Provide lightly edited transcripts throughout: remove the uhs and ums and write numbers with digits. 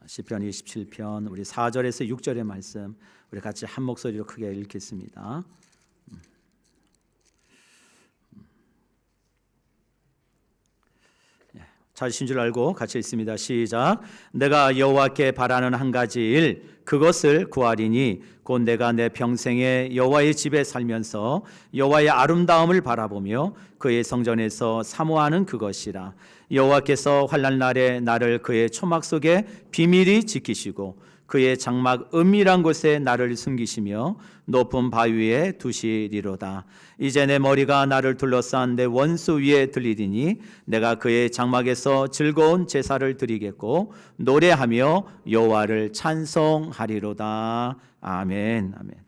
시편 27편 우리 4절에서 6절의 말씀 우리 같이 한 목소리로 크게 읽겠습니다. 찾으신 줄 알고 같이 읽습니다. 시작. 내가 여호와께 바라는 한 가지 일 그것을 구하리니 곧 내가 내 평생에 여호와의 집에 살면서 여호와의 아름다움을 바라보며 그의 성전에서 사모하는 그것이라. 여호와께서 환난 날에 나를 그의 초막 속에 비밀히 지키시고 그의 장막 은밀한 곳에 나를 숨기시며 높은 바위에 두시리로다. 이제 내 머리가 나를 둘러싼 내 원수 위에 들리리니 내가 그의 장막에서 즐거운 제사를 드리겠고 노래하며 여호와를 찬송하리로다. 아멘. 아멘.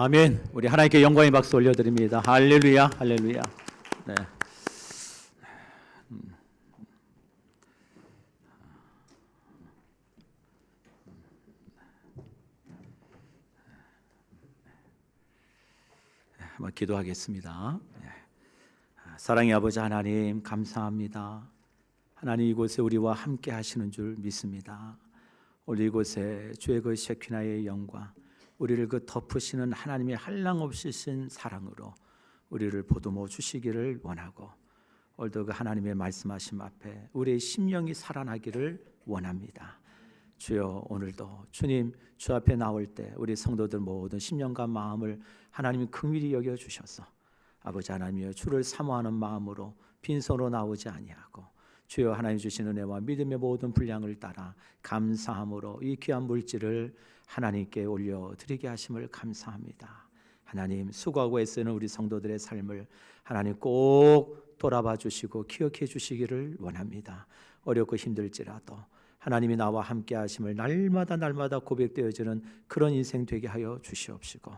아멘. 우리 하나님께 영광의 박수 올려드립니다. 할렐루야, 할렐루야. 네. 한번 기도하겠습니다. 사랑의 아버지 하나님, 감사합니다. 하나님, 이곳에 우리와 함께 하시는 줄 믿습니다. 오늘 이곳에 주의 그 셰키나의 영광, 우리를 그 덮으시는 하나님의 한량없으신 사랑으로 우리를 보듬어 주시기를 원하고, 오늘도 그 하나님의 말씀하심 앞에 우리의 심령이 살아나기를 원합니다. 주여, 오늘도 주님 주 앞에 나올 때 우리 성도들 모든 심령과 마음을 하나님이 긍휼히 여겨 주셔서 아버지 하나님이여, 주를 사모하는 마음으로 빈손으로 나오지 아니하고 주여 하나님 주신 은혜와 믿음의 모든 분량을 따라 감사함으로 이 귀한 물질을 하나님께 올려드리게 하심을 감사합니다. 하나님, 수고하고 애쓰는 우리 성도들의 삶을 하나님 꼭 돌아봐 주시고 기억해 주시기를 원합니다. 어렵고 힘들지라도 하나님이 나와 함께 하심을 날마다 고백되어지는 그런 인생 되게 하여 주시옵시고,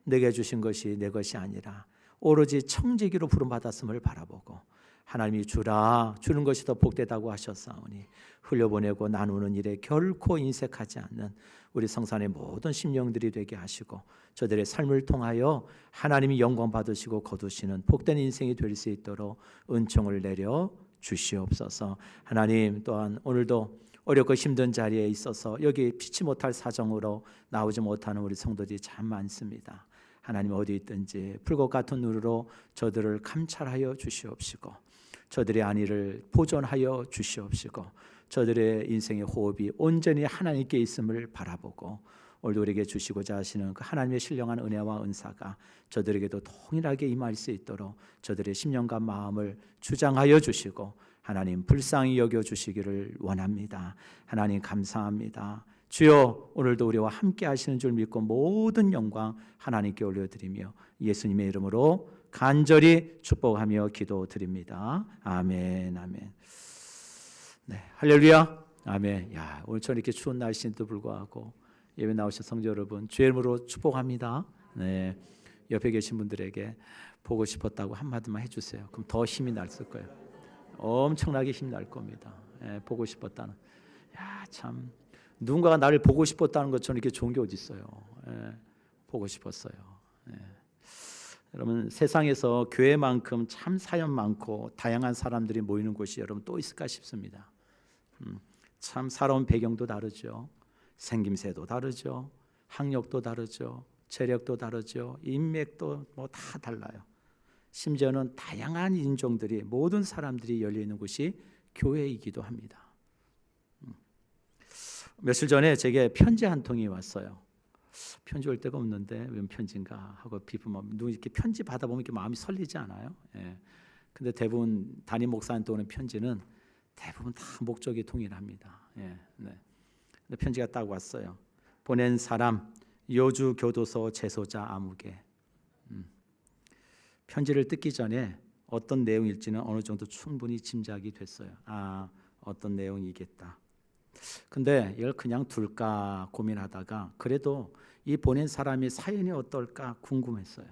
내게 주신 것이 내 것이 아니라 오로지 청지기로 부름받았음을 바라보고 하나님이 주는 것이 더 복되다고 하셨사오니 흘려보내고 나누는 일에 결코 인색하지 않는 우리 성산의 모든 심령들이 되게 하시고, 저들의 삶을 통하여 하나님이 영광 받으시고 거두시는 복된 인생이 될 수 있도록 은총을 내려 주시옵소서. 하나님, 또한 오늘도 어렵고 힘든 자리에 있어서 여기 피치 못할 사정으로 나오지 못하는 우리 성도들이 참 많습니다. 하나님, 어디 있든지 불꽃 같은 눈으로 저들을 감찰하여 주시옵시고, 저들의 안위를 보존하여 주시옵시고, 저들의 인생의 호흡이 온전히 하나님께 있음을 바라보고 오늘도 우리에게 주시고자 하시는 그 하나님의 신령한 은혜와 은사가 저들에게도 동일하게 임할 수 있도록 저들의 심령과 마음을 주장하여 주시고 하나님 불쌍히 여겨 주시기를 원합니다. 하나님, 감사합니다. 주여, 오늘도 우리와 함께 하시는 줄 믿고 모든 영광 하나님께 올려드리며 예수님의 이름으로 간절히 축복하며 기도드립니다. 아멘, 아멘. 네, 할렐루야, 아멘. 야, 오늘처럼 이렇게 추운 날씨에도 불구하고 예배 나오신 성도 여러분, 주의 이름으로 축복합니다. 네, 옆에 계신 분들에게 보고 싶었다고 한마디만 해주세요. 그럼 더 힘이 날 거예요. 엄청나게 힘이 날 겁니다. 예, 보고 싶었다는. 야, 참 누군가가 나를 보고 싶었다는 것처럼 이렇게 좋은 게 어디 있어요. 예, 보고 싶었어요. 예. 여러분, 세상에서 교회만큼 참 사연 많고 다양한 사람들이 모이는 곳이 여러분 또 있을까 싶습니다. 참 살아온 배경도 다르죠. 생김새도 다르죠. 학력도 다르죠. 재력도 다르죠. 인맥도 뭐 다 달라요. 심지어는 다양한 인종들이, 모든 사람들이 열려있는 곳이 교회이기도 합니다. 며칠 전에 제게 편지 한 통이 왔어요. 편지 올 데가 없는데 웬 편지인가 하고 비품하면 누구 이렇게 편지 받아보면 이렇게 마음이 설리지 않아요? 예. 근데 대부분 담임 목사한테 오는 편지는 대부분 다 목적이 동일합니다. 예. 네. 근데 편지가 딱 왔어요. 보낸 사람 여주 교도소 재소자 아무개. 편지를 뜯기 전에 어떤 내용일지는 어느 정도 충분히 짐작이 됐어요. 아, 어떤 내용이겠다. 근데 이걸 그냥 둘까 고민하다가 그래도 이 보낸 사람이 사연이 어떨까 궁금했어요.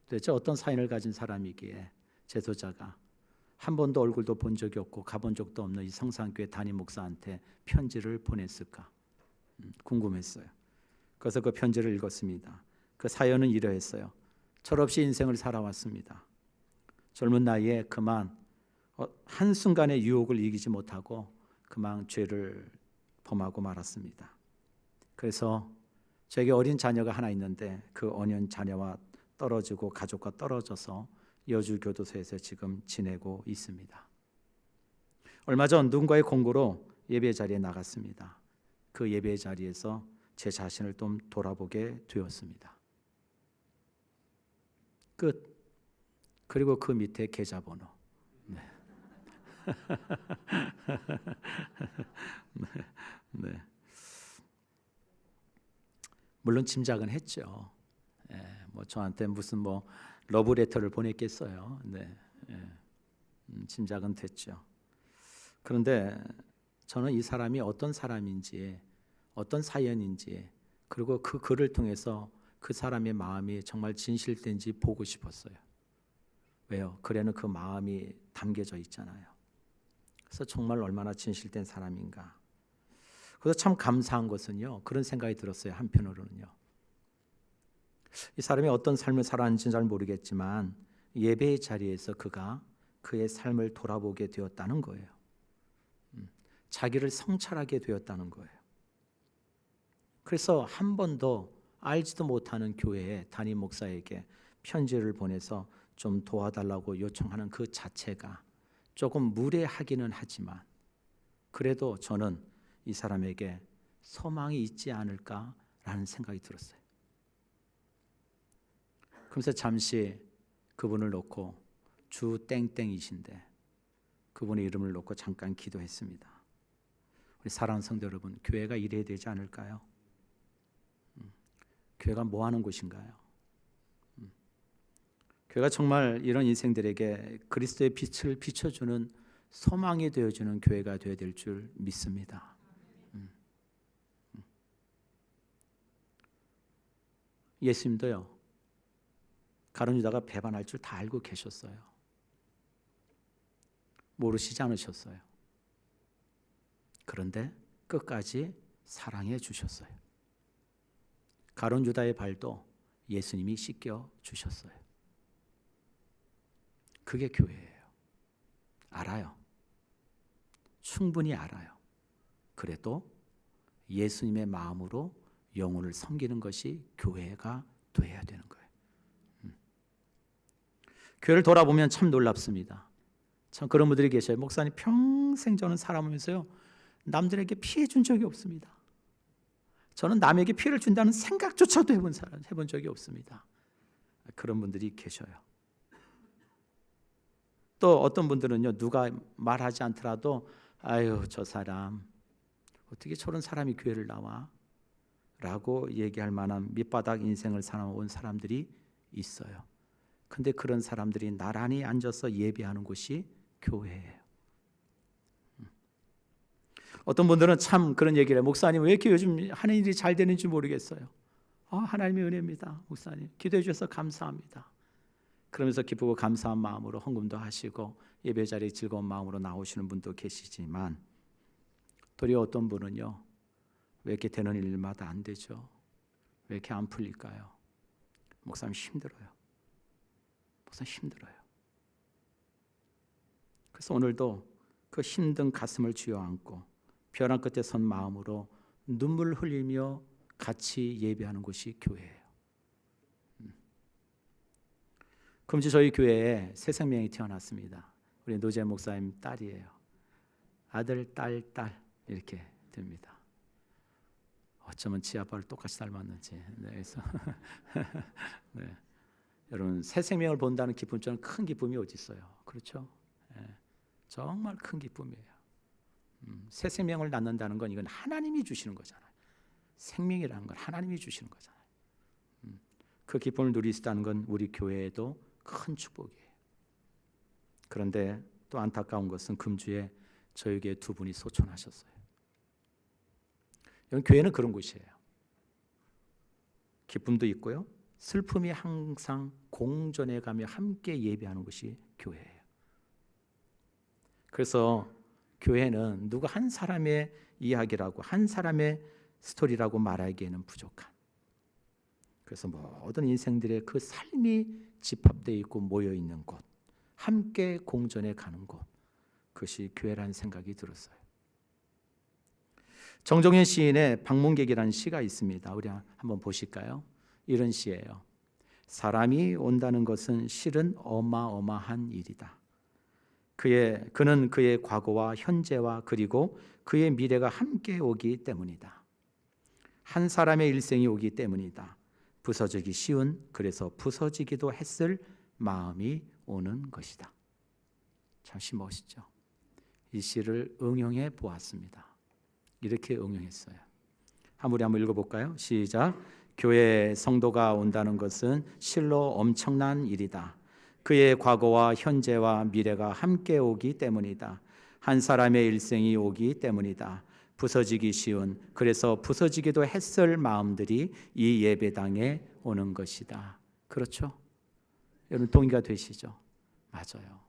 도대체 어떤 사연을 가진 사람이기에 재소자가 한 번도 얼굴도 본 적이 없고 가본 적도 없는 이 성산교회 담임 목사한테 편지를 보냈을까 궁금했어요. 그래서 그 편지를 읽었습니다. 그 사연은 이러했어요. 철없이 인생을 살아왔습니다. 젊은 나이에 그만 한순간의 유혹을 이기지 못하고 그만 죄를 범하고 말았습니다. 그래서 저에게 어린 자녀가 하나 있는데 그 어린 자녀와 떨어지고 가족과 떨어져서 여주 교도소에서 지금 지내고 있습니다. 얼마 전 누군가의 공고로 예배 자리에 나갔습니다. 그 예배 자리에서 제 자신을 좀 돌아보게 되었습니다. 끝. 그리고 그 밑에 계좌번호. 네. 네. 물론 짐작은 했죠. 뭐 저한테 무슨 뭐 러브레터를 보냈겠어요. 네. 짐작은 됐죠. 그런데 저는 이 사람이 어떤 사람인지, 어떤 사연인지, 그리고 그 글을 통해서 그 사람의 마음이 정말 진실된지 보고 싶었어요. 왜요? 글에는 그 마음이 담겨져 있잖아요. 그래서 정말 얼마나 진실된 사람인가. 그래서 참 감사한 것은요, 그런 생각이 들었어요. 한편으로는요, 이 사람이 어떤 삶을 살았는지는 잘 모르겠지만 예배의 자리에서 그가 그의 삶을 돌아보게 되었다는 거예요. 자기를 성찰하게 되었다는 거예요. 그래서 한 번도 알지도 못하는 교회에 담임 목사에게 편지를 보내서 좀 도와달라고 요청하는 그 자체가 조금 무례하기는 하지만 그래도 저는 이 사람에게 소망이 있지 않을까라는 생각이 들었어요. 그래서 잠시 그분을 놓고 주 땡땡이신데 그분의 이름을 놓고 잠깐 기도했습니다. 우리 사랑하는 성도 여러분, 교회가 이래야 되지 않을까요? 교회가 뭐 하는 곳인가요? 교회가 정말 이런 인생들에게 그리스도의 빛을 비춰주는 소망이 되어주는 교회가 되어야 될 줄 믿습니다. 예수님도요, 가룟 유다가 배반할 줄 다 알고 계셨어요. 모르시지 않으셨어요. 그런데 끝까지 사랑해 주셨어요. 가룟 유다의 발도 예수님이 씻겨 주셨어요. 그게 교회예요. 알아요. 충분히 알아요. 그래도 예수님의 마음으로 영혼을 섬기는 것이 교회가 돼야 되는 거예요. 교회를 돌아보면 참 놀랍습니다. 참 그런 분들이 계셔요. 목사님, 평생 저는 살아오면서요 남들에게 피해 준 적이 없습니다. 저는 남에게 피해를 준다는 생각조차도 해본 적이 없습니다. 그런 분들이 계셔요. 또 어떤 분들은요, 누가 말하지 않더라도 아유, 저 사람 어떻게 저런 사람이 교회를 나와? 라고 얘기할 만한 밑바닥 인생을 살아온 사람들이 있어요. 근데 그런 사람들이 나란히 앉아서 예배하는 곳이 교회예요. 어떤 분들은 참 그런 얘기를 해요. 목사님, 왜 이렇게 요즘 하는 일이 잘 되는지 모르겠어요. 하나님의 은혜입니다. 목사님, 기도해 주셔서 감사합니다. 그러면서 기쁘고 감사한 마음으로 헌금도 하시고 예배 자리에 즐거운 마음으로 나오시는 분도 계시지만 도리어 어떤 분은요, 왜 이렇게 되는 일마다 안 되죠? 왜 이렇게 안 풀릴까요? 목사님 힘들어요. 목사님 힘들어요. 그래서 오늘도 그 힘든 가슴을 쥐어안고 벼랑 끝에 선 마음으로 눈물 흘리며 같이 예배하는 곳이 교회예요. 금주 저희 교회에 새 생명이 태어났습니다. 우리 노재 목사님 딸이에요. 아들, 딸 이렇게 됩니다. 어쩌면 지 아빠를 똑같이 닮았는지. 네, 그래서 네. 여러분, 새 생명을 본다는 기쁨처럼 큰 기쁨이 어디 있어요? 그렇죠? 네. 정말 큰 기쁨이에요. 새 생명을 낳는다는 건 이건 하나님이 주시는 거잖아요. 생명이라는 건 하나님이 주시는 거잖아요. 그 기쁨을 누릴 수 있다는 건 우리 교회에도 큰 축복이에요. 그런데 또 안타까운 것은 금주에 저에게 두 분이 소천하셨어요. 여러분, 교회는 그런 곳이에요. 기쁨도 있고요, 슬픔이 항상 공존해 가며 함께 예배하는 것이 교회예요. 그래서 교회는 누구 한 사람의 이야기라고, 한 사람의 스토리라고 말하기에는 부족한, 그래서 모든 인생들의 그 삶이 집합되어 있고 모여 있는 곳, 함께 공존해 가는 곳, 그것이 교회라는 생각이 들었어요. 정종현 시인의 방문객이라는 시가 있습니다. 우리 한번 보실까요? 이런 시예요. 사람이 온다는 것은 실은 어마어마한 일이다. 그는 그의 과거와 현재와 그리고 그의 미래가 함께 오기 때문이다. 한 사람의 일생이 오기 때문이다. 부서지기 쉬운, 그래서 부서지기도 했을 마음이 오는 것이다. 참 멋있죠? 이 시를 응용해 보았습니다. 이렇게 응용했어요. 한번 읽어볼까요? 시작. 교회 성도가 온다는 것은 실로 엄청난 일이다. 그의 과거와 현재와 미래가 함께 오기 때문이다. 한 사람의 일생이 오기 때문이다. 부서지기 쉬운, 그래서 부서지기도 했을 마음들이 이 예배당에 오는 것이다. 그렇죠? 여러분 동의가 되시죠? 맞아요.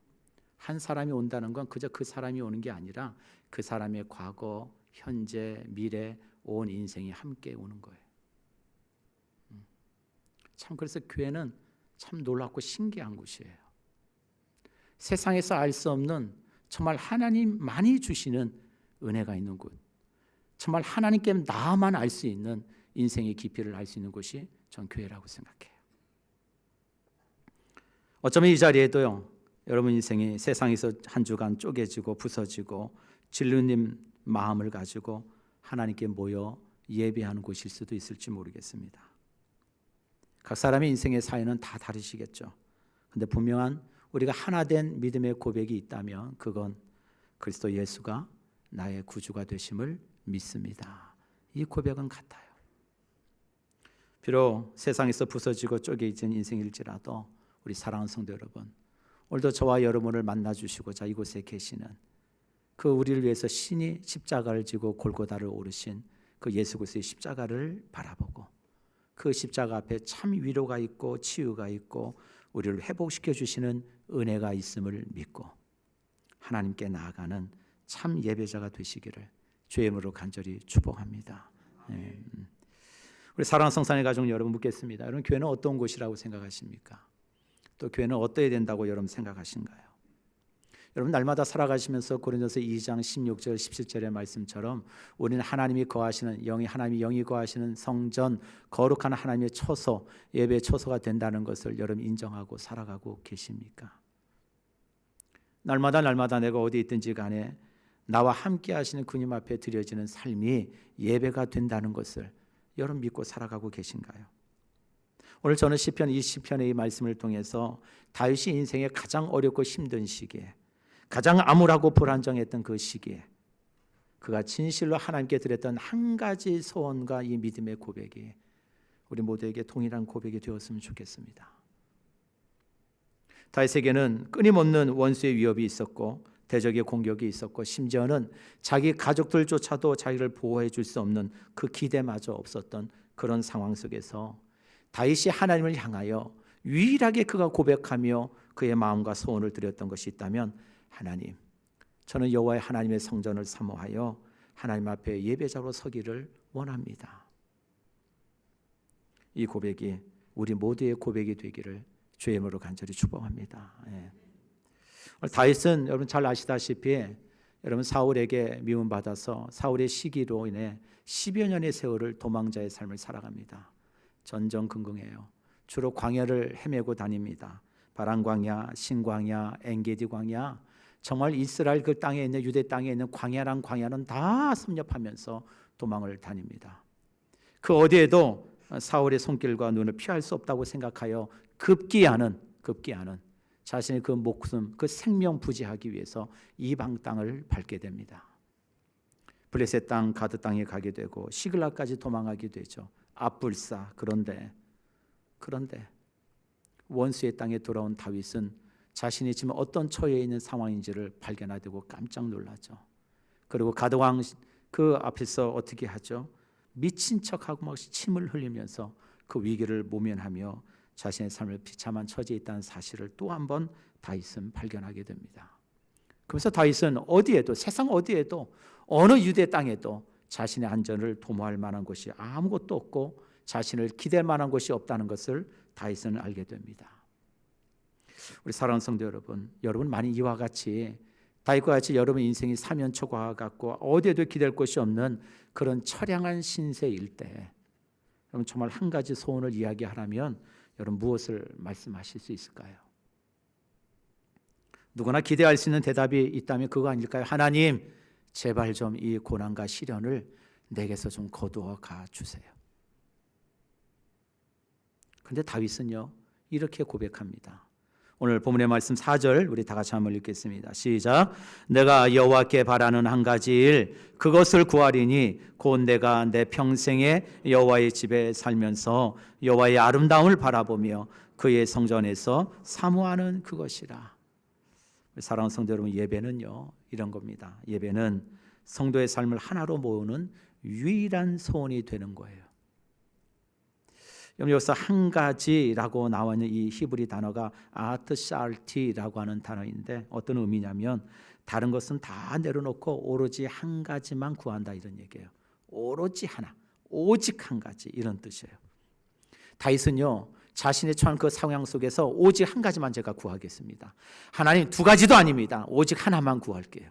한 사람이 온다는 건 그저 그 사람이 오는 게 아니라 그 사람의 과거, 현재, 미래, 온 인생이 함께 오는 거예요. 참 그래서 교회는 참 놀랍고 신기한 곳이에요. 세상에서 알 수 없는 정말 하나님만이 주시는 은혜가 있는 곳, 정말 하나님께 나만 알 수 있는 인생의 깊이를 알 수 있는 곳이 전 교회라고 생각해요. 어쩌면 이 자리에도요, 여러분 인생이 세상에서 한 주간 쪼개지고 부서지고 진리님 마음을 가지고 하나님께 모여 예배하는 곳일 수도 있을지 모르겠습니다. 각 사람의 인생의 사연은 다 다르시겠죠. 근데 분명한 우리가 하나 된 믿음의 고백이 있다면 그건 그리스도 예수가 나의 구주가 되심을 믿습니다. 이 고백은 같아요. 비록 세상에서 부서지고 쪼개진 인생일지라도 우리 사랑하는 성도 여러분, 오늘도 저와 여러분을 만나주시고자 이곳에 계시는 그 우리를 위해서 신이 십자가를 지고 골고다를 오르신 그 예수 그리스도의 십자가를 바라보고 그 십자가 앞에 참 위로가 있고 치유가 있고 우리를 회복시켜 주시는 은혜가 있음을 믿고 하나님께 나아가는 참 예배자가 되시기를 주의 이름으로 간절히 축복합니다. 우리 사랑하는 성산의 가족 여러분 묻겠습니다. 여러분 교회는 어떤 곳이라고 생각하십니까? 또 교회는 어떠해야 된다고 여러분 생각하신가요? 여러분 날마다 살아가시면서 고린도서 2장 16절 17절의 말씀처럼 우리는 하나님이 거하시는 하나님이 영이 거하시는 성전 거룩한 하나님의 처소 예배의 처소가 된다는 것을 여러분 인정하고 살아가고 계십니까? 날마다 내가 어디 있든지 간에 나와 함께 하시는 주님 앞에 드려지는 삶이 예배가 된다는 것을 여러분 믿고 살아가고 계신가요? 오늘 저는 시편 20편의 이 말씀을 통해서 다윗이 인생의 가장 어렵고 힘든 시기에 가장 암울하고 불안정했던 그 시기에 그가 진실로 하나님께 드렸던 한 가지 소원과 이 믿음의 고백이 우리 모두에게 동일한 고백이 되었으면 좋겠습니다. 다윗에게는 끊임없는 원수의 위협이 있었고 대적의 공격이 있었고 심지어는 자기 가족들조차도 자기를 보호해 줄 수 없는 그 기대마저 없었던 그런 상황 속에서 다윗이 하나님을 향하여 유일하게 그가 고백하며 그의 마음과 소원을 드렸던 것이 있다면 하나님, 저는 여호와의 하나님의 성전을 사모하여 하나님 앞에 예배자로 서기를 원합니다. 이 고백이 우리 모두의 고백이 되기를 주의 이름으로 간절히 축복합니다. 다윗은 여러분 잘 아시다시피 여러분 사울에게 미움받아서 사울의 시기로 인해 10여 년의 세월을 도망자의 삶을 살아갑니다. 전전긍긍해요. 주로 광야를 헤매고 다닙니다. 바란 광야, 신광야, 엔게디 광야, 정말 이스라엘 그 땅에 있는 유대 땅에 있는 광야는 다 섭렵하면서 도망을 다닙니다. 그 어디에도 사울의 손길과 눈을 피할 수 없다고 생각하여 급기야는 자신의 그 목숨, 그 생명 부지하기 위해서 이방 땅을 밟게 됩니다. 블레셋 땅, 가드 땅에 가게 되고 시글락까지 도망하게 되죠. 압불사. 그런데 원수의 땅에 돌아온 다윗은 자신이 지금 어떤 처해 있는 상황인지를 발견하게 되고 깜짝 놀라죠. 그리고 가드왕 그 앞에서 어떻게 하죠? 미친 척하고 막 침을 흘리면서 그 위기를 모면하며 자신의 삶을 비참한 처지에 있다는 사실을 또 한 번 다윗은 발견하게 됩니다. 그래서 다윗은 어디에도 세상 어디에도 어느 유대 땅에도 자신의 안전을 도모할 만한 곳이 아무것도 없고 자신을 기댈 만한 곳이 없다는 것을 다윗은 알게 됩니다. 우리 사랑하는 성도 여러분 많이 이와 같이 다윗과 같이 여러분 인생이 사면초가 같고 어디에도 기댈 곳이 없는 그런 처량한 신세일 때 여러분 정말 한 가지 소원을 이야기하라면 여러분 무엇을 말씀하실 수 있을까요? 누구나 기대할 수 있는 대답이 있다면 그거 아닐까요? 하나님, 제발 좀 이 고난과 시련을 내게서 좀 거두어 가 주세요. 그런데 다윗은요 이렇게 고백합니다. 오늘 본문의 말씀 4절 우리 다 같이 한번 읽겠습니다. 시작. 내가 여호와께 바라는 한 가지 일 그것을 구하리니 곧 내가 내 평생에 여호와의 집에 살면서 여호와의 아름다움을 바라보며 그의 성전에서 사모하는 그것이라. 사랑하는 성도 여러분, 예배는요 이런 겁니다. 예배는 성도의 삶을 하나로 모으는 유일한 소원이 되는 거예요. 여기서 한 가지라고 나와 있는 이 히브리 단어가 아트샬티라고 하는 단어인데 어떤 의미냐면 다른 것은 다 내려놓고 오로지 한 가지만 구한다 이런 얘기예요. 오로지 하나, 오직 한 가지 이런 뜻이에요. 다윗은요 자신의 처한 그 상황 속에서 오직 한 가지만 제가 구하겠습니다. 하나님, 두 가지도 아닙니다. 오직 하나만 구할게요.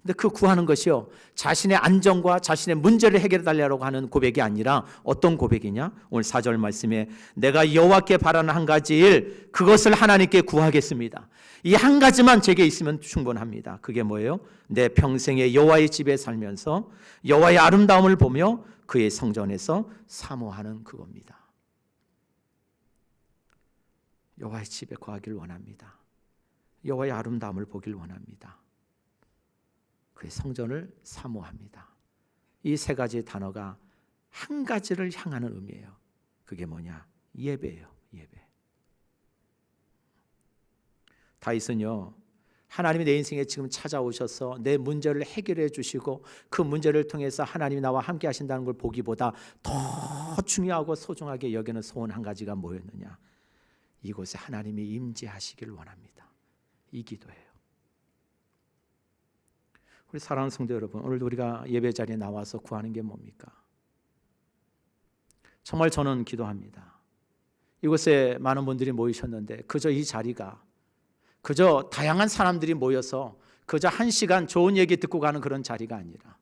근데 그 구하는 것이요, 자신의 안정과 자신의 문제를 해결해 달라고 하는 고백이 아니라 어떤 고백이냐? 오늘 4절 말씀에 내가 여호와께 바라는 한 가지 일, 그것을 하나님께 구하겠습니다. 이 한 가지만 제게 있으면 충분합니다. 그게 뭐예요? 내 평생에 여호와의 집에 살면서 여호와의 아름다움을 보며 그의 성전에서 사모하는 그겁니다. 여호와의 집에 거하길 원합니다. 여호와의 아름다움을 보길 원합니다. 그의 성전을 사모합니다. 이 세 가지 단어가 한 가지를 향하는 의미예요. 그게 뭐냐? 예배예요. 예배. 다윗은요, 하나님이 내 인생에 지금 찾아오셔서 내 문제를 해결해 주시고 그 문제를 통해서 하나님이 나와 함께 하신다는 걸 보기보다 더 중요하고 소중하게 여기는 소원 한 가지가 뭐였느냐? 이곳에 하나님이 임재하시기를 원합니다. 이 기도예요. 우리 사랑하는 성도 여러분, 오늘도 우리가 예배 자리에 나와서 구하는 게 뭡니까? 정말 저는 기도합니다. 이곳에 많은 분들이 모이셨는데 그저 이 자리가 그저 다양한 사람들이 모여서 그저 한 시간 좋은 얘기 듣고 가는 그런 자리가 아니라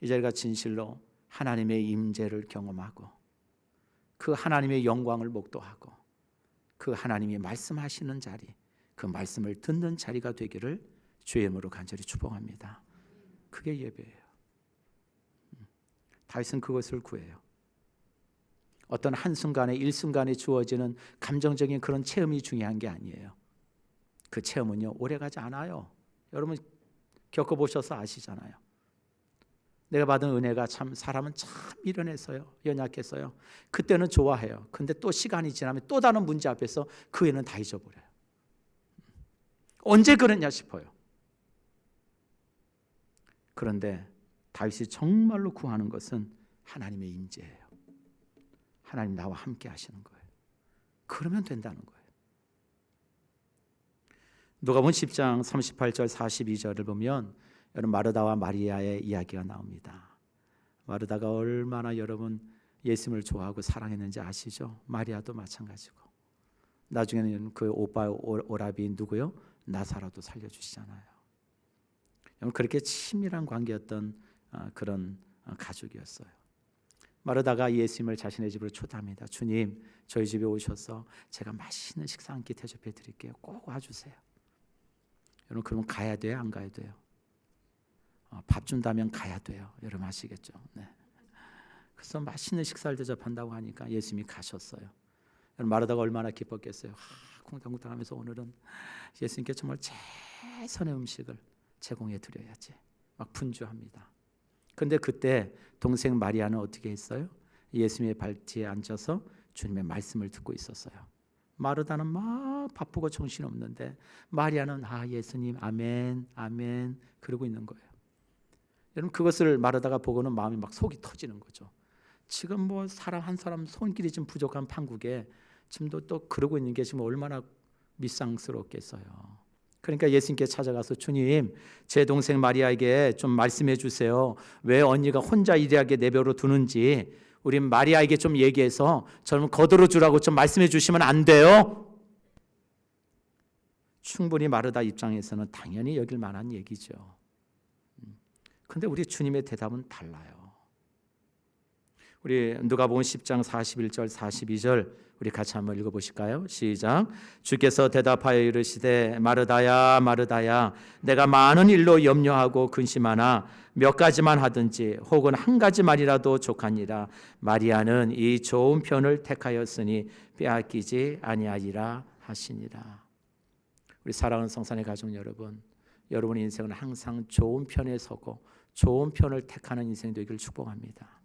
이 자리가 진실로 하나님의 임재를 경험하고 그 하나님의 영광을 목도하고 그 하나님이 말씀하시는 자리, 그 말씀을 듣는 자리가 되기를 주의 이름으로 간절히 축복합니다. 그게 예배예요. 다윗은 그것을 구해요. 어떤 한순간에 일순간에 주어지는 감정적인 그런 체험이 중요한 게 아니에요. 그 체험은요, 오래가지 않아요. 여러분 겪어보셔서 아시잖아요. 내가 받은 은혜가 참 사람은 참 미련했어요. 연약했어요. 그때는 좋아해요. 근데 또 시간이 지나면 또 다른 문제 앞에서 그 애는 다 잊어버려요. 언제 그랬냐 싶어요. 그런데 다윗이 정말로 구하는 것은 하나님의 임재예요. 하나님 나와 함께 하시는 거예요. 그러면 된다는 거예요. 누가복음 10장 38절 42절을 보면 여러분 마르다와 마리아의 이야기가 나옵니다. 마르다가 얼마나 여러분 예수님을 좋아하고 사랑했는지 아시죠? 마리아도 마찬가지고. 나중에는 그 오빠 오라비 누구요? 나사로도 살려주시잖아요. 그렇게 친밀한 관계였던 그런 가족이었어요. 마르다가 예수님을 자신의 집으로 초대합니다. 주님, 저희 집에 오셔서 제가 맛있는 식사 한 끼 대접해 드릴게요. 꼭 와주세요. 여러분 그러면 가야 돼요? 안 가야 돼요? 밥 준다면 가야 돼요. 여러분 아시겠죠? 네. 그래서 맛있는 식사를 대접한다고 하니까 예수님이 가셨어요. 여러분 마르다가 얼마나 기뻤겠어요. 쿵탕쿵탕하면서 오늘은 예수님께 정말 최선의 음식을 제공해 드려야지 막 분주합니다. 그런데 그때 동생 마리아는 어떻게 했어요? 예수님의 발뒤에 앉아서 주님의 말씀을 듣고 있었어요. 마르다는 막 바쁘고 정신없는데 마리아는 예수님 아멘 아멘 그러고 있는 거예요. 여러분 그것을 마르다가 보고는 마음이 막 속이 터지는 거죠. 지금 뭐 사람 한 사람 손길이 좀 부족한 판국에 지금도 또 그러고 있는 게 지금 얼마나 미상스럽겠어요. 그러니까 예수님께 찾아가서 주님, 제 동생 마리아에게 좀 말씀해 주세요. 왜 언니가 혼자 이리하게 내버려 두는지 우리 마리아에게 좀 얘기해서 저는 거들어 주라고 좀 말씀해 주시면 안 돼요? 충분히 마르다 입장에서는 당연히 여길 만한 얘기죠. 그런데 우리 주님의 대답은 달라요. 우리 누가복음 10장 41절 42절 우리 같이 한번 읽어보실까요? 시작. 주께서 대답하여 이르시되 마르다야 마르다야 내가 많은 일로 염려하고 근심하나 몇 가지만 하든지 혹은 한 가지만이라도 족하니라. 마리아는 이 좋은 편을 택하였으니 빼앗기지 아니하리라 하시니라. 우리 사랑하는 성산의 가족 여러분, 여러분의 인생은 항상 좋은 편에 서고 좋은 편을 택하는 인생 되기를 축복합니다.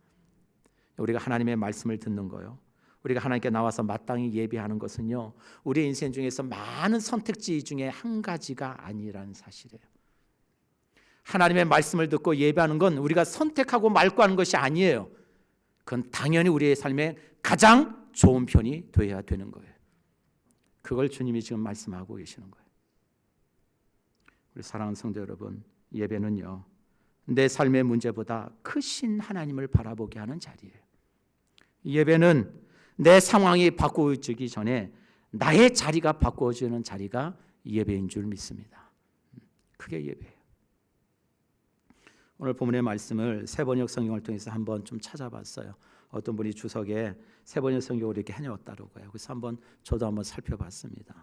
우리가 하나님의 말씀을 듣는 거요, 우리가 하나님께 나와서 마땅히 예배하는 것은요, 우리의 인생 중에서 많은 선택지 중에 한 가지가 아니라는 사실이에요. 하나님의 말씀을 듣고 예배하는 건 우리가 선택하고 말고 하는 것이 아니에요. 그건 당연히 우리의 삶에 가장 좋은 편이 되어야 되는 거예요. 그걸 주님이 지금 말씀하고 계시는 거예요. 우리 사랑하는 성도 여러분, 예배는요, 내 삶의 문제보다 크신 하나님을 바라보게 하는 자리예요. 예배는 내 상황이 바꾸어지기 전에 나의 자리가 바꾸어지는 자리가 예배인 줄 믿습니다. 그게 예배예요. 오늘 본문의 말씀을 세번역 성경을 통해서 한번 좀 찾아봤어요. 어떤 분이 주석에 세번역 성경을 이렇게 해놓았다고 해요. 그래서 저도 한번 살펴봤습니다.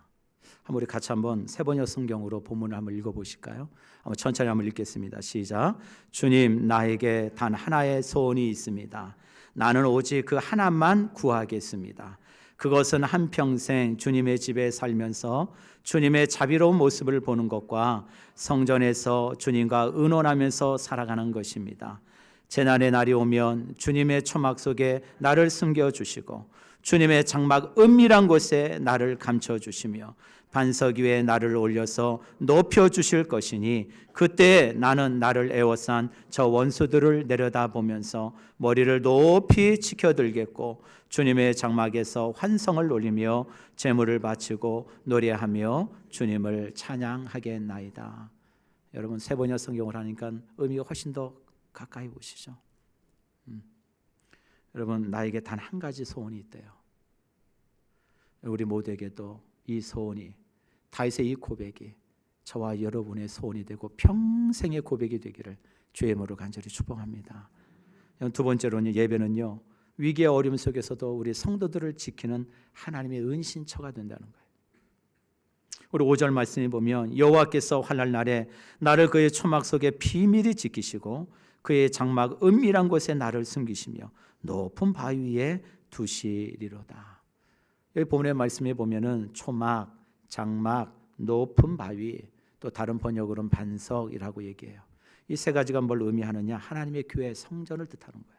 한번 우리 같이 한번 세번역 성경으로 본문을 한번 읽어보실까요? 한번 천천히 한번 읽겠습니다. 시작. 주님, 나에게 단 하나의 소원이 있습니다. 나는 오직 그 하나만 구하겠습니다. 그것은 한평생 주님의 집에 살면서 주님의 자비로운 모습을 보는 것과 성전에서 주님과 의논하면서 살아가는 것입니다. 재난의 날이 오면 주님의 초막 속에 나를 숨겨주시고 주님의 장막 은밀한 곳에 나를 감춰주시며 반석 위에 나를 올려서 높여주실 것이니 그때 나는 나를 애워싼 저 원수들을 내려다보면서 머리를 높이 치켜들겠고 주님의 장막에서 환성을 올리며 제물을 바치고 노래하며 주님을 찬양하겠나이다. 여러분 세번역 성경을 하니까 의미가 훨씬 더 가까이 보시죠. 여러분 나에게 단 한 가지 소원이 있대요. 우리 모두에게도 이 소원이 다윗의 이 고백이 저와 여러분의 소원이 되고 평생의 고백이 되기를 주의 이름으로 간절히 축복합니다. 두 번째로는 예배는요 위기의 어려움 속에서도 우리 성도들을 지키는 하나님의 은신처가 된다는 거예요. 우리 5절 말씀에 보면 여호와께서 환난 날에 나를 그의 초막 속에 비밀히 지키시고 그의 장막 은밀한 곳에 나를 숨기시며 높은 바위 위에 두시리로다. 여기 본문의 말씀에 보면은 초막, 장막, 높은 바위, 또 다른 번역으로는 반석이라고 얘기해요. 이 세 가지가 뭘 의미하느냐? 하나님의 교회 성전을 뜻하는 거예요.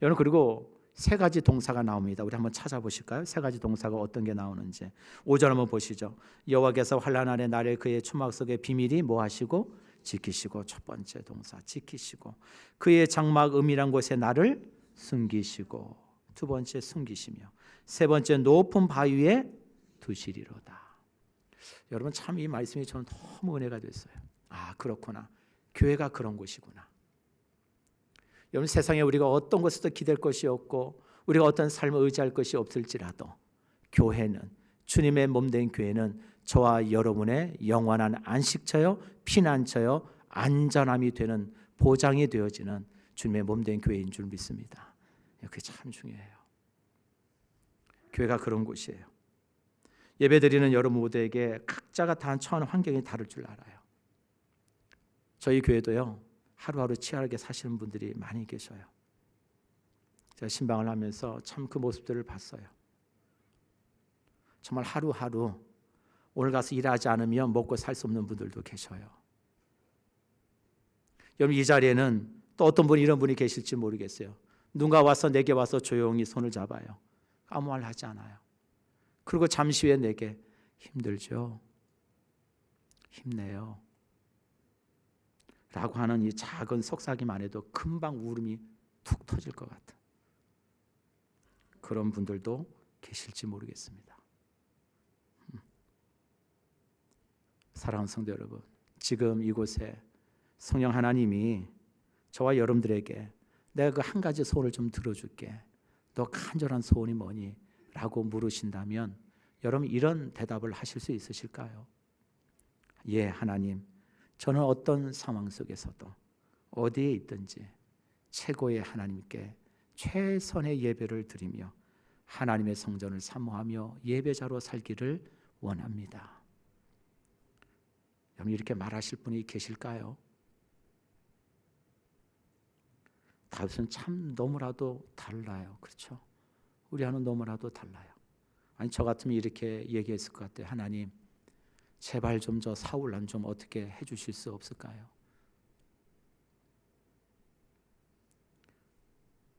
여러분 그리고 세 가지 동사가 나옵니다. 우리 한번 찾아보실까요? 세 가지 동사가 어떤 게 나오는지. 5절 한번 보시죠. 여호와께서 환난 날에 나를 그의 초막 속에 비밀히 뭐 하시고 지키시고. 첫 번째 동사 지키시고 그의 장막 은밀한 곳에 나를 숨기시고. 두 번째 숨기시며 세 번째 높은 바위 위에 두시리로다. 여러분 참 이 말씀이 저는 너무 은혜가 됐어요. 아 그렇구나. 교회가 그런 곳이구나. 여러분 세상에 우리가 어떤 것에도 기댈 것이 없고 우리가 어떤 삶을 의지할 것이 없을지라도 교회는 주님의 몸된 교회는 저와 여러분의 영원한 안식처요 피난처요 안전함이 되는 보장이 되어지는 주님의 몸된 교회인 줄 믿습니다. 그게 참 중요해요. 교회가 그런 곳이에요. 예배드리는 여러분 모두에게 각자가 다 처한 환경이 다를 줄 알아요. 저희 교회도요 하루하루 치열하게 사시는 분들이 많이 계셔요. 제가 신방을 하면서 참 그 모습들을 봤어요. 정말 하루하루 오늘 가서 일하지 않으면 먹고 살 수 없는 분들도 계셔요. 여러분 이 자리에는 또 어떤 분이 이런 분이 계실지 모르겠어요. 누가 와서 내게 와서 조용히 손을 잡아요. 아무 말 하지 않아요. 그리고 잠시 후에 내게 힘들죠? 힘내요. 라고 하는 이 작은 속삭임 안에도 금방 울음이 툭 터질 것 같은 그런 분들도 계실지 모르겠습니다. 사랑하는 성도 여러분, 지금 이곳에 성령 하나님이 저와 여러분들에게 내가 그 한 가지 소원을 좀 들어줄게. 너 간절한 소원이 뭐니? 라고 물으신다면 여러분 이런 대답을 하실 수 있으실까요? 예, 하나님. 저는 어떤 상황 속에서도 어디에 있든지 최고의 하나님께 최선의 예배를 드리며 하나님의 성전을 사모하며 예배자로 살기를 원합니다. 여러분 이렇게 말하실 분이 계실까요? 다윗은 참 너무나도 달라요. 그렇죠? 우리와는 너무나도 달라요. 아니 저 같으면 이렇게 얘기했을 것 같아요. 하나님 제발 좀 저 사울란 좀 어떻게 해주실 수 없을까요?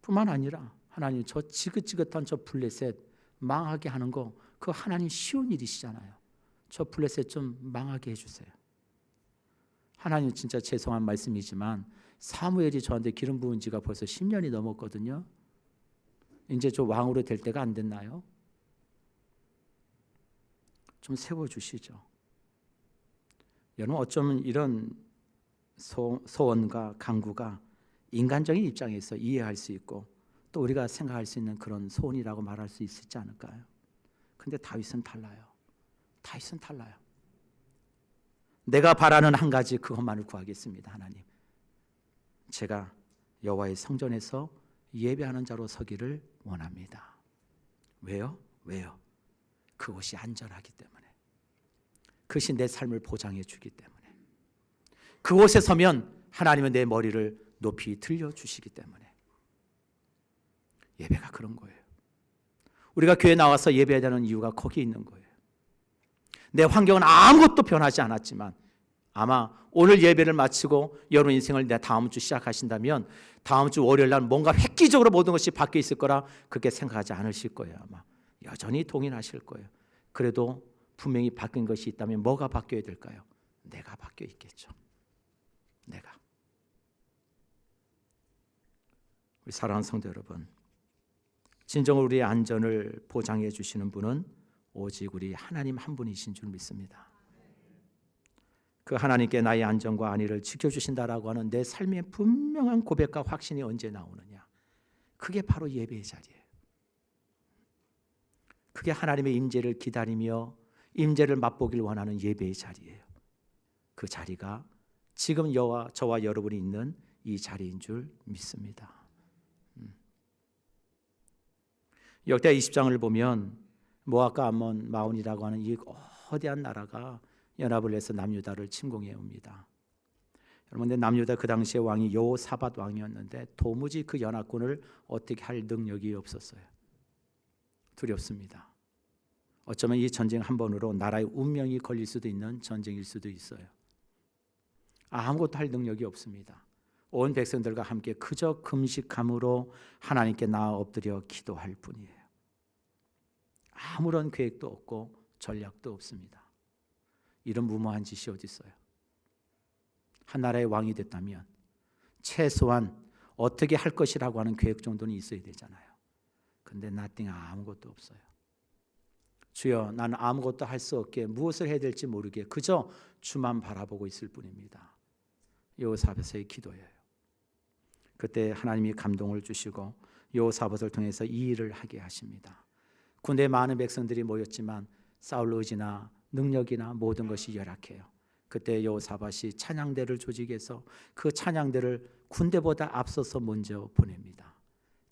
뿐만 아니라 하나님 저 지긋지긋한 저 블레셋 망하게 하는 거 그거 하나님 쉬운 일이시잖아요. 저 블레셋 좀 망하게 해주세요. 하나님 진짜 죄송한 말씀이지만 사무엘이 저한테 기름 부은 지가 벌써 10년이 넘었거든요. 이제 저 왕으로 될 때가 안 됐나요? 좀 세워주시죠. 여러분 어쩌면 이런 소원과 간구가 인간적인 입장에서 이해할 수 있고 또 우리가 생각할 수 있는 그런 소원이라고 말할 수 있지 않을까요? 근데 다윗은 달라요. 다윗은 달라요. 내가 바라는 한 가지 그것만을 구하겠습니다. 하나님, 제가 여호와의 성전에서 예배하는 자로 서기를 원합니다. 왜요? 왜요? 그곳이 안전하기 때문에, 그것이 내 삶을 보장해 주기 때문에, 그곳에 서면 하나님은 내 머리를 높이 들려주시기 때문에. 예배가 그런 거예요. 우리가 교회 나와서 예배해야 되는 이유가 거기에 있는 거예요. 내 환경은 아무것도 변하지 않았지만 아마 오늘 예배를 마치고 여러분 인생을 내 다음 주 시작하신다면 다음 주 월요일 날 뭔가 획기적으로 모든 것이 바뀌어 있을 거라 그렇게 생각하지 않으실 거예요. 아마 여전히 동일하실 거예요. 그래도 분명히 바뀐 것이 있다면 뭐가 바뀌어야 될까요? 내가 바뀌어 있겠죠. 내가. 우리 사랑하는 성도 여러분, 진정으로 우리의 안전을 보장해 주시는 분은 오직 우리 하나님 한 분이신 줄 믿습니다. 그 하나님께 나의 안전과 안위를 지켜주신다라고 하는 내 삶의 분명한 고백과 확신이 언제 나오느냐? 그게 바로 예배의 자리예요. 그게 하나님의 임재를 기다리며 임재를 맛보길 원하는 예배의 자리예요. 그 자리가 지금 저와 여러분이 있는 이 자리인 줄 믿습니다. 역대하 20장을 보면 모압과 암몬, 마온이라고 하는 이 거대한 나라가 연합을 해서 남유다를 침공해 옵니다. 여러분, 근데 남유다 그 당시의 왕이 여호사밧 왕이었는데 도무지 그 연합군을 어떻게 할 능력이 없었어요. 두렵습니다. 어쩌면 이 전쟁 한 번으로 나라의 운명이 걸릴 수도 있는 전쟁일 수도 있어요. 아무것도 할 능력이 없습니다. 온 백성들과 함께 그저 금식함으로 하나님께 나아 엎드려 기도할 뿐이에요. 아무런 계획도 없고 전략도 없습니다. 이런 무모한 짓이 어디 있어요? 한 나라의 왕이 됐다면 최소한 어떻게 할 것이라고 하는 계획 정도는 있어야 되잖아요. 근데 nothing, 아무것도 없어요. 주여, 나는 아무것도 할 수 없게 무엇을 해야 될지 모르게 그저 주만 바라보고 있을 뿐입니다. 여호사밧의 기도예요. 그때 하나님이 감동을 주시고 여호사밧을 통해서 이 일을 하게 하십니다. 군대에 많은 백성들이 모였지만 싸울 의지나 능력이나 모든 것이 열악해요. 그때 여호사밧이 찬양대를 조직해서 그 찬양대를 군대보다 앞서서 먼저 보냅니다.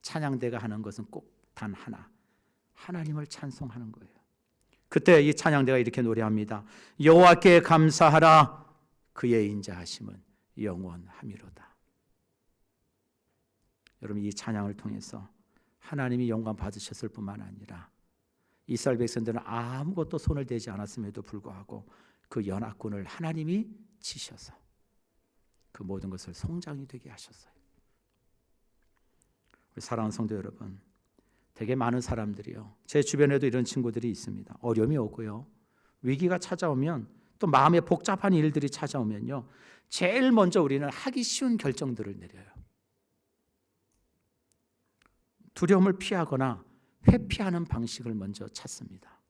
찬양대가 하는 것은 꼭 단 하나, 하나님을 찬송하는 거예요. 그때 이 찬양대가 이렇게 노래합니다. 여호와께 감사하라, 그의 인자하심은 영원하미로다. 여러분, 이 찬양을 통해서 하나님이 영광 받으셨을 뿐만 아니라 이스라엘 백성들은 아무것도 손을 대지 않았음에도 불구하고 그 연합군을 하나님이 치셔서 그 모든 것을 송장이 되게 하셨어요. 우리 사랑하는 성도 여러분, 되게 많은 사람들이요, 제 주변에도 이런 친구들이 있습니다. 어려움이 오고요, 위기가 찾아오면, 또 마음에 복잡한 일들이 찾아오면요, 제일 먼저 우리는 하기 쉬운 결정들을 내려요. 두려움을 피하거나 회피하는 방식을 먼저 찾습니다.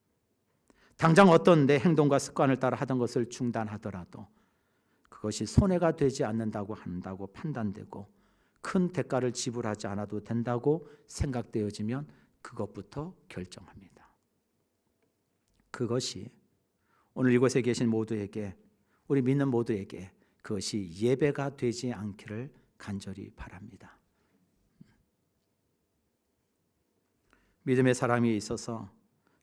당장 어떤 내 행동과 습관을 따라 하던 것을 중단하더라도 그것이 손해가 되지 않는다고 한다고 판단되고 큰 대가를 지불하지 않아도 된다고 생각되어지면 그것부터 결정합니다. 그것이 오늘 이곳에 계신 모두에게, 우리 믿는 모두에게 그것이 예배가 되지 않기를 간절히 바랍니다. 믿음의 사람이 있어서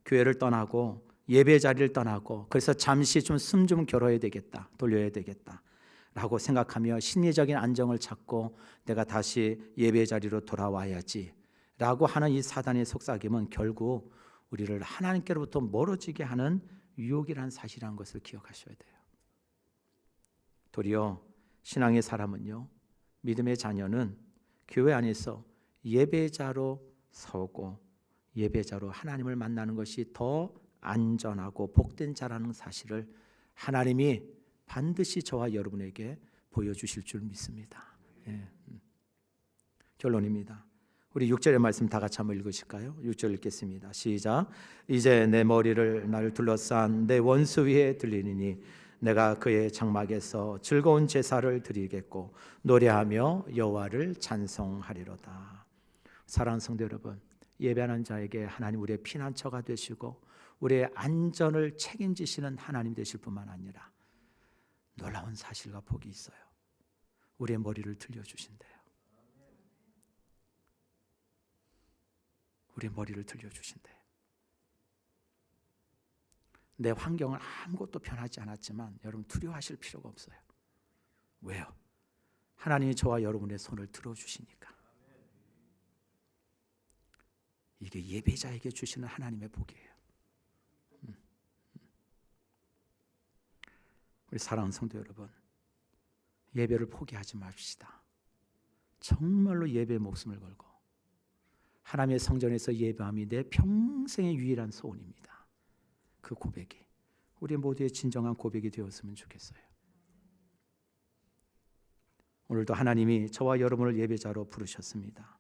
교회를 떠나고 예배 자리를 떠나고 그래서 잠시 좀 숨 좀 겨뤄야 되겠다, 돌려야 되겠다 라고 생각하며 심리적인 안정을 찾고 내가 다시 예배 자리로 돌아와야지 라고 하는 이 사단의 속삭임은 결국 우리를 하나님께로부터 멀어지게 하는 유혹이라는 사실이라는 것을 기억하셔야 돼요. 도리어 신앙의 사람은요, 믿음의 자녀는 교회 안에서 예배자로 서고 예배자로 하나님을 만나는 것이 더 안전하고 복된 자라는 사실을 하나님이 반드시 저와 여러분에게 보여주실 줄 믿습니다. 예. 결론입니다. 우리 6절의 말씀 다 같이 한번 읽으실까요? 6절 읽겠습니다. 시작. 이제 내 머리를 나를 둘러싼 내 원수 위에 들리니 내가 그의 장막에서 즐거운 제사를 드리겠고 노래하며 여호와를 찬송하리로다. 사랑하는 성도 여러분, 예배하는 자에게 하나님 우리의 피난처가 되시고 우리의 안전을 책임지시는 하나님 되실 뿐만 아니라 놀라운 사실과 복이 있어요. 우리의 머리를 들려주신대요. 우리의 머리를 들려주신대요. 내 환경은 아무것도 변하지 않았지만 여러분 두려워하실 필요가 없어요. 왜요? 하나님이 저와 여러분의 손을 들어주시니까. 이게 예배자에게 주시는 하나님의 복이에요. 우리 사랑하는 성도 여러분, 예배를 포기하지 맙시다. 정말로 예배에 목숨을 걸고 하나님의 성전에서 예배함이 내 평생의 유일한 소원입니다. 그 고백이 우리 모두의 진정한 고백이 되었으면 좋겠어요. 오늘도 하나님이 저와 여러분을 예배자로 부르셨습니다.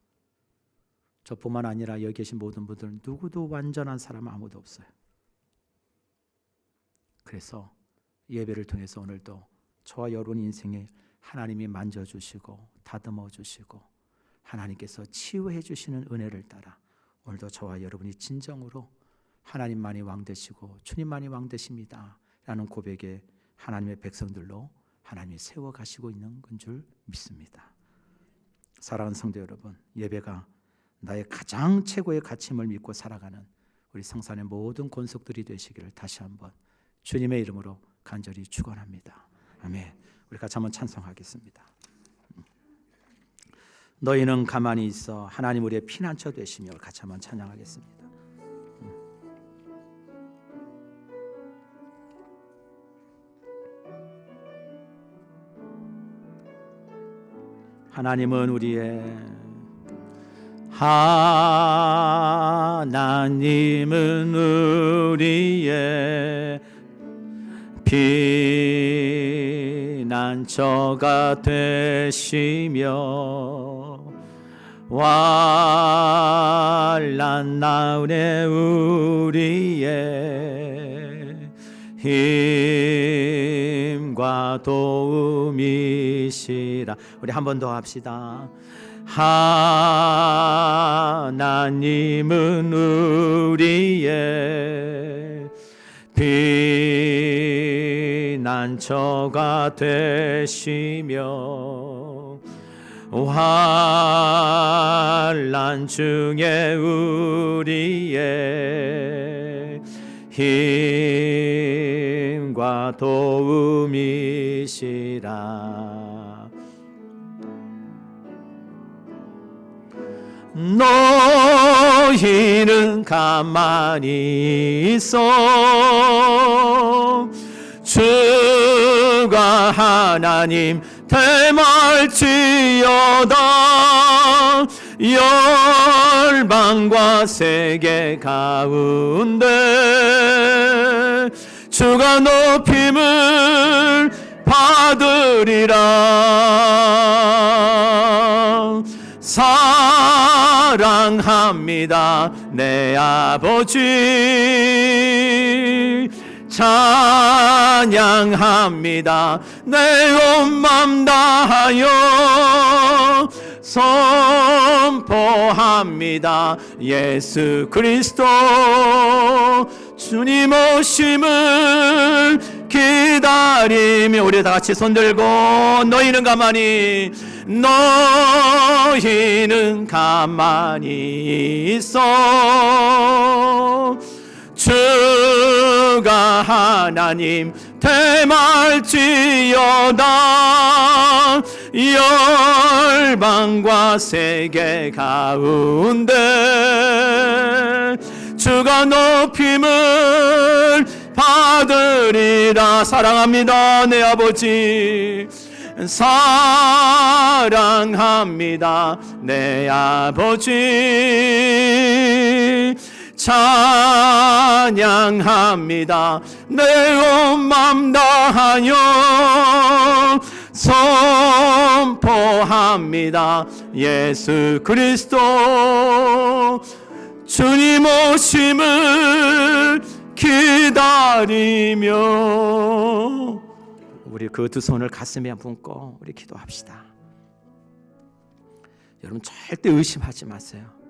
저뿐만 아니라 여기 계신 모든 분들 누구도 완전한 사람 아무도 없어요. 그래서 예배를 통해서 오늘도 저와 여러분 인생에 하나님이 만져주시고 다듬어 주시고 하나님께서 치유해 주시는 은혜를 따라 오늘도 저와 여러분이 진정으로 하나님만이 왕 되시고 주님만이 왕 되십니다 라는 고백에 하나님의 백성들로 하나님이 세워가시고 있는 건 줄 믿습니다. 사랑하는 성도 여러분, 예배가 나의 가장 최고의 가치임을 믿고 살아가는 우리 성산의 모든 권속들이 되시기를 다시 한번 주님의 이름으로 간절히 축원합니다. 아멘. 우리 같이 한번 찬송하겠습니다. 너희는 가만히 있어 하나님 우리의 피난처 되시며 같이 한번 찬양하겠습니다. 하나님은 우리의 피난처가 되시며 환난 나은에 우리의 힘과 도움이시라. 우리 한 번 더 합시다. 하나님은 우리의 피난처가 되시며 환난 중에 우리의 힘과 도움이시라. 너희는 가만히 있어 주가 하나님 대말지어다. 열방과 세계 가운데 주가 높임을 받으리라. 사랑합니다 내 아버지, 찬양합니다 내 온 맘 다하여, 선포합니다 예수 그리스도 주님 오심을 기다리며. 우리 다 같이 손 들고 너희는 가만히 있어 주가 하나님 대말지어다. 열방과 세계 가운데 주가 높임을 받으리라. 사랑합니다 내 아버지, 사랑합니다 내 아버지, 찬양합니다 내 온 맘 다하여, 선포합니다 예수 그리스도 주님 오심을 기다리며. 우리 그 두 손을 가슴에 품고 우리 기도합시다. 여러분 절대 의심하지 마세요.